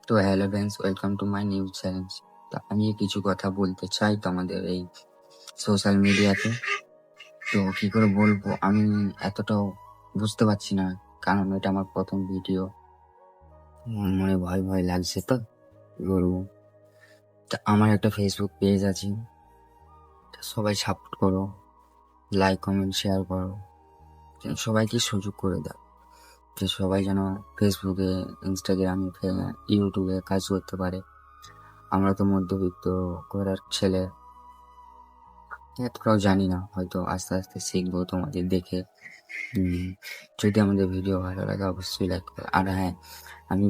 তো hello friends, welcome to my new challenge. তো আমি কিছু কথা বলতে চাই তোমাদের এই সোশ্যাল মিডিয়াতে। তো কি করে বলবো আমি এতটাও বুঝতে পারছি না, কারণ এটা আমার প্রথম ভিডিও। মনে ভয় ভয় লাগছে। তো কি বলবো, তা আমার একটা ফেসবুক পেজ আছে, তা সবাই সাপোর্ট করো, লাইক কমেন্ট শেয়ার করো, যেন সবাইকে সুযোগ করে দাও যে সবাই যেন ফেসবুকে, ইনস্টাগ্রামে, ইউটিউবে কাজ করতে পারে। আমরা তো মধ্যবিত্ত ঘরের ছেলে, এতটাও জানি না, হয়তো আস্তে আস্তে শিখবো তোমাদের দেখে। যদি আমাদের ভিডিও ভালো লাগে অবশ্যই লাইক করো। আর হ্যাঁ, আমি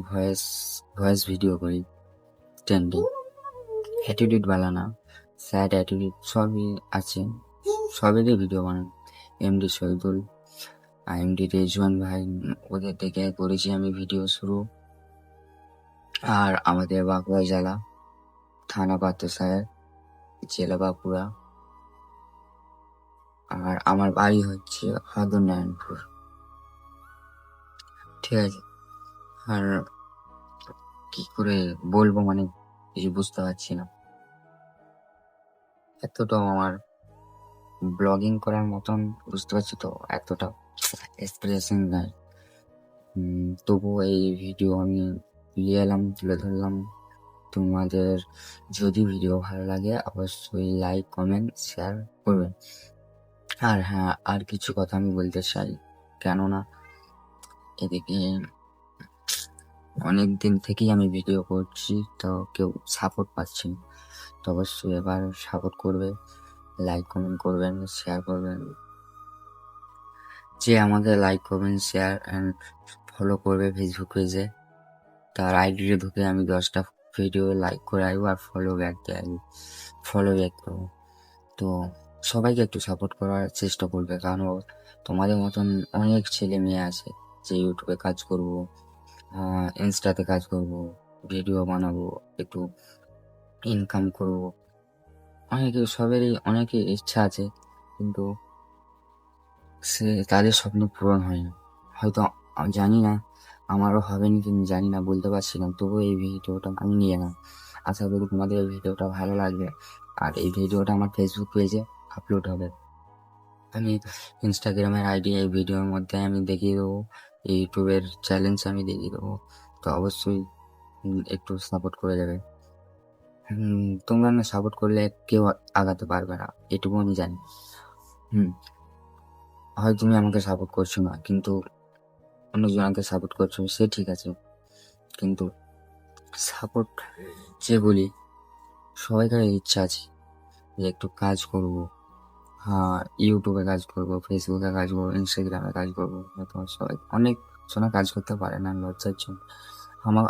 ভয়েস ভিডিও করি, ট্রেন্ডিং অ্যাটিটিউড বালা না, স্যাড অ্যাটিটিউড সবই আছে, সবেরই ভিডিও বানাই। এমডি শহীদুল, এমডি রেজওয়ান ভাই, ওদের থেকে করেছি আমি ভিডিও শুরু। আর আমাদের বাঁকুড়া জেলা, থানা পাত্রসাহেব, জেলা বাঁকুড়া। আর আমার বাড়ি হচ্ছে নারায়ণপুর, ঠিক আছে। আর কি করে বলবো, মানে কিছু বুঝতে পারছি না। এতটাও আমার ব্লগিং করার মতন, বুঝতে পারছি তো, এতটা এক্সপ্রেশন নাই। তবুও এই ভিডিও আমি নিয়ে এলাম, তুলে ধরলাম। তোমাদের যদি ভিডিও ভালো লাগে অবশ্যই লাইক কমেন্ট শেয়ার করবেন। আর হ্যাঁ, আর কিছু কথা আমি বলতে চাই, কেননা এদিকে অনেক দিন থেকেই আমি ভিডিও করছি, তো কেউ সাপোর্ট পাচ্ছি না। তো অবশ্যই এবার সাপোর্ট করবে, লাইক কমেন্ট করবেন, শেয়ার করবেন। যে আমাকে লাইক করবেন, শেয়ার অ্যান্ড ফলো করবে ফেসবুক পেজে, তার আইডিতে ঢুকে আমি 10টা ভিডিও লাইক করে আসবো আর ফলো ব্যাক করবো। তো সবাইকে একটু সাপোর্ট করার চেষ্টা করবে, কারণ তোমাদের মতন অনেক ছেলে মেয়ে আছে যে ইউটিউবে কাজ করব, ইনস্টাতে কাজ করব, ভিডিও বানাবো, একটু ইনকাম করব। সবেরই অনেকের ইচ্ছা আছে, কিন্তু সে তাদের স্বপ্ন পূরণ হয় না। হয়তো জানি না, আমারও হবে না কিন্তু জানি না, বলতে পারছি না। তবুও এই ভিডিওটা আমি নিয়ে এলাম, আশা করি তোমাদের এই ভিডিওটা ভালো লাগবে। আর এই ভিডিওটা আমার ফেসবুক পেজে আপলোড হবে। আমি ইনস্টাগ্রামের আইডি এই ভিডিওর মধ্যে আমি দেখিয়ে দেবো, ইউটিউবের চ্যালেঞ্জ আমি দেখিয়ে দেবো। তো অবশ্যই একটু সাপোর্ট করে দেবে। তোমরা না সাপোর্ট করলে কেউ আগাতে পারবে না, এটুকু আমি জানি। হয় তুমি আমাকে সাপোর্ট করছো না, কিন্তু অন্যজনকে সাপোর্ট করছো, সে ঠিক আছে, কিন্তু সাপোর্ট যেগুলি, সবাইকার ইচ্ছা আছে যে একটু কাজ করব, হ্যাঁ, ইউটিউবে কাজ করব, ফেসবুকে কাজ করবো, ইনস্টাগ্রামে কাজ করবো। তোমার সবাই অনেক জনা কাজ করতে পারে না, লজ্জার জন্য।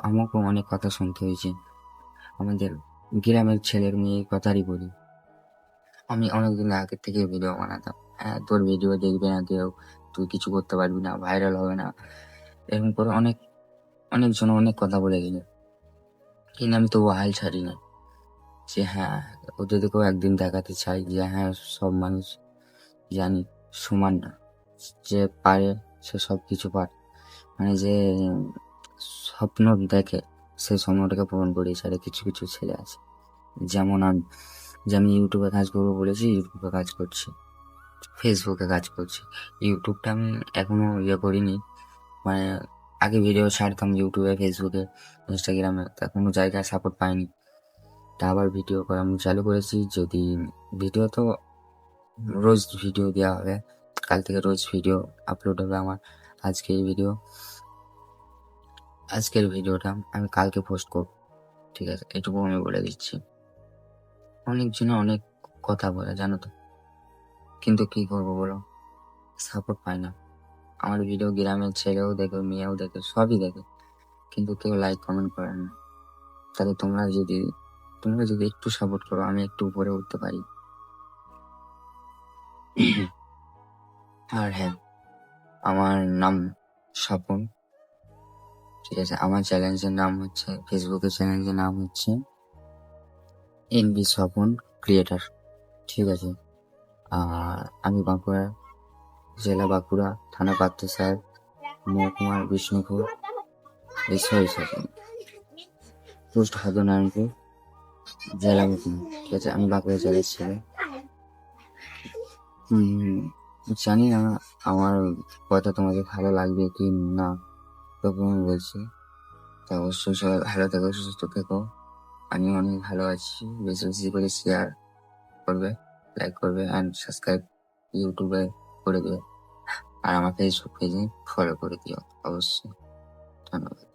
আমাকেও অনেক কথা শুনতে হয়েছে। আমাদের গ্রামের ছেলের মেয়ে কথারই বলি, আমি অনেকদিন আগের থেকে ভিডিও বানাতাম, হ্যাঁ তোর ভিডিও দেখবে না কেউ, তুই কিছু করতে পারবি না, ভাইরাল হবে না, এরকম করে অনেকজন অনেক কথা বলে গেলে, কিন্তু আমি তবু হাল ছাড়ি না, যে হ্যাঁ ওদেরকেও একদিন দেখাতে চাই যে হ্যাঁ সব মানুষ জানি সমান না, যে পারে সে সব কিছু পারে, মানে যে স্বপ্ন দেখে সেই স্বপ্নটাকে পূরণ করে ছাড়ে। কিছু কিছু ছেলে আছে, যেমন আমি ইউটিউবে কাজ করবো বলেছি, ইউটিউবে কাজ করছি, ফেসবুকে কাজ করছি। ইউটিউবটা আমি এখনো করিনি, মানে আগে ভিডিও ছাড়তাম ইউটিউবে, ফেসবুকে, ইনস্টাগ্রামে, তা কোনো জায়গায় সাপোর্ট পাইনি। তা আবার ভিডিও করা আমি চালু করেছি। যদি ভিডিও তো রোজ ভিডিও দেওয়া হবে, কাল থেকে রোজ ভিডিও আপলোড হবে আমার। আজকের ভিডিওটা আমি কালকে পোস্ট করব, ঠিক আছে, এটুকু আমি বলে দিচ্ছি। অনেকজনে অনেক কথা বলে জানো তো, কিন্তু কি করবো বলো, সাপোর্ট পাই না। আমার ভিডিও গ্রামের ছেলেও দেখে, মেয়েও দেখে, সবই দেখে, কিন্তু কেউ লাইক কমেন্ট করে না। তাহলে তোমরা যদি একটু সাপোর্ট করো, আমি একটু উপরে উঠতে পারি। আর হ্যাঁ, আমার নাম স্বপন, ঠিক আছে। আমার চ্যালেঞ্জের নাম হচ্ছে, ফেসবুকের চ্যালেঞ্জের নাম হচ্ছে এনবি স্বপন ক্রিয়েটার, ঠিক আছে। আর আমি বাঁকুড়া জেলা, বাঁকুড়া থানা পাত্রসাহেব, মহকুমার বিষ্ণুপুর, এই পোস্ট হাদনারায়ণপুর জেলা বকুনা, ঠিক আছে? আমি বাঁকুড়া জেলার ছেলে। জানি না আমার কথা তোমাদের ভালো লাগবে কি না, তবু আমি বলছি। তা অবশ্যই সবাই ভালো থেকো, সুস্থ থেকো। আমি অনেক ভালো আছি। বেশি বেশি করে শেয়ার করবে, লাইক করবে অ্যান্ড সাবস্ক্রাইব ইউটিউবে করে দিও। আর আমার ফেসবুক পেজে ফলো করে দিও অবশ্যই। ধন্যবাদ।